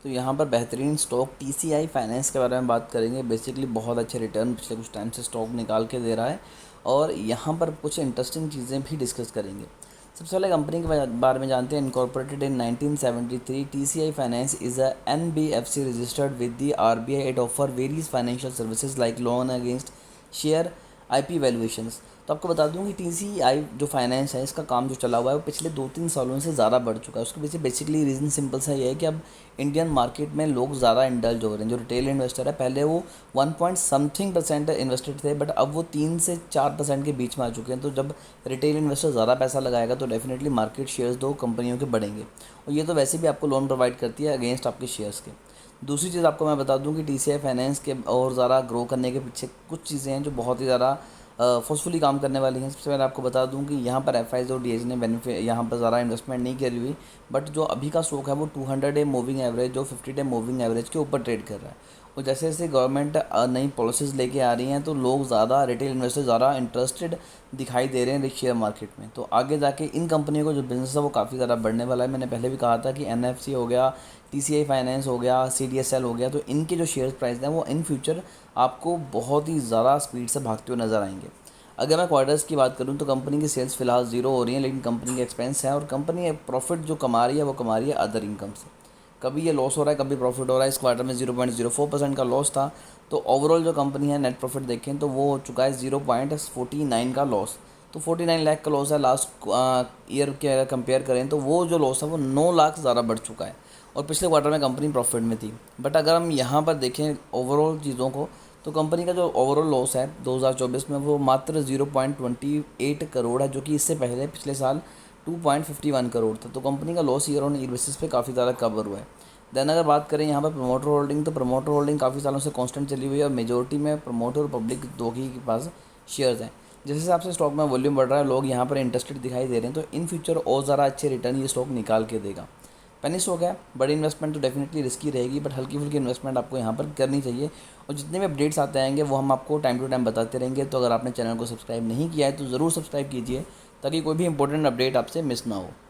तो यहाँ पर बेहतरीन स्टॉक TCI फाइनेंस के बारे में बात करेंगे। बेसिकली बहुत अच्छे रिटर्न पिछले कुछ टाइम से स्टॉक निकाल के दे रहा है और यहाँ पर कुछ इंटरेस्टिंग चीज़ें भी डिस्कस करेंगे। सबसे पहले कंपनी के बारे में जानते हैं। Incorporated in 1973, TCI finance is a NBFC registered with the RBI। It offer various financial services like loan against share, IP valuations. तो आपको बता दूं कि TCI जो फाइनेंस है, इसका काम जो चला हुआ है वो पिछले 2-3 सालों से ज़्यादा बढ़ चुका है। उसके पीछे बेसिकली रीज़न सिंपल सा ये है कि अब इंडियन मार्केट में लोग ज़्यादा इंडल्ज हो रहे हैं। जो रिटेल इन्वेस्टर है, पहले वो 1 पॉइंट समथिंग % इन्वेस्टेड थे, बट अब वो 3 से 4% के बीच में आ चुके हैं। तो जब रिटेल इन्वेस्टर ज़्यादा पैसा लगाएगा तो डेफिनेटली मार्केट शेयर्स दो कंपनियों के बढ़ेंगे, और ये तो वैसे भी आपको लोन प्रोवाइड करती है अगेंस्ट आपके शेयर्स के। दूसरी चीज़ आपको मैं बता दूं कि TCI फाइनेंस के और ज़्यादा ग्रो करने के पीछे कुछ चीज़ें हैं जो बहुत ही ज़्यादा फोर्सफुली काम करने वाली हैं। सबसे पहले आपको बता दूं कि यहाँ पर FIs और DIs ने बेनिफिट यहाँ पर ज़्यादा इन्वेस्टमेंट नहीं करी हुई, बट जो अभी का स्टॉक है वो 200 डे मूविंग एवरेज, जो 50 डे मूविंग एवरेज के ऊपर ट्रेड कर रहा है। और जैसे जैसे गवर्नमेंट नई पॉलिसीज़ लेके आ रही हैं तो लोग ज़्यादा, रिटेल इन्वेस्टर ज़्यादा इंटरेस्टेड दिखाई दे रहे हैं शेयर मार्केट में। तो आगे जाके इन कंपनियों का जो बिज़नेस है वो काफ़ी ज़्यादा बढ़ने वाला है। मैंने पहले भी कहा था कि NFC हो गया, TCI फाइनेंस हो गया, CDSL हो गया, तो इनके जो शेयर प्राइस हैं वो इन फ्यूचर आपको बहुत ही ज़्यादा स्पीड से भागते हुए नज़र आएंगे। अगर मैं क्वार्टर्स की बात करूं तो कंपनी की सेल्स फिलहाल ज़ीरो हो रही है, लेकिन कंपनी के एक्सपेंस है और कंपनी प्रॉफिट जो कमा रही है वो कमा रही है अदर इनकम से। कभी ये लॉस हो रहा है, कभी प्रॉफिट हो रहा है। इस क्वार्टर में 0.04% का लॉस था। तो ओवरऑल जो कंपनी है नेट प्रॉफिट देखें तो वो हो चुका है 0.49 का लॉस। तो 49 लाख का लॉस है। लास्ट ईयर के अगर कंपेयर करें तो वो जो लॉस है वो 9 लाख ज़्यादा बढ़ चुका है, और पिछले क्वार्टर में कंपनी प्रॉफिट में थी। बट अगर हम यहाँ पर देखें ओवरऑल चीज़ों को, तो कंपनी का जो ओवरऑल लॉस है 2024 में वो मात्र 0.28 करोड़ है, जो कि इससे पहले पिछले साल 2.51 करोड़ था। तो कंपनी का loss year on year basis पे काफ़ी ज़्यादा कवर हुआ है। देन अगर बात करें यहाँ पर प्रमोटर होल्डिंग, तो प्रमोटर होल्डिंग काफ़ी सालों से कांस्टेंट चली हुई है और मेजोरिटी में प्रमोटर और पब्लिक दो ही के पास शेयर्स हैं। जिस हिसाब से स्टॉक में वॉल्यूम बढ़ रहा है, लोग यहाँ पर इंटरेस्टेड दिखाई दे रहे हैं, तो इन फ्यूचर और ज़्यादा अच्छे रिटर्न ये स्टॉक निकाल के देगा। पेनी स्टॉक है, बड़ी इन्वेस्टमेंट तो डेफिनेटली रिस्की रहेगी, बट हल्की फुल्की इन्वेस्टमेंट आपको यहाँ पर करनी चाहिए। और जितने भी अपडेट्स आते आएंगे वो हम आपको टाइम टू टाइम बताते रहेंगे। तो अगर आपने चैनल को सब्सक्राइब नहीं किया है तो ज़रूर सब्सक्राइब कीजिए, ताकि कोई भी इंपॉर्टेंट अपडेट आपसे मिस ना हो।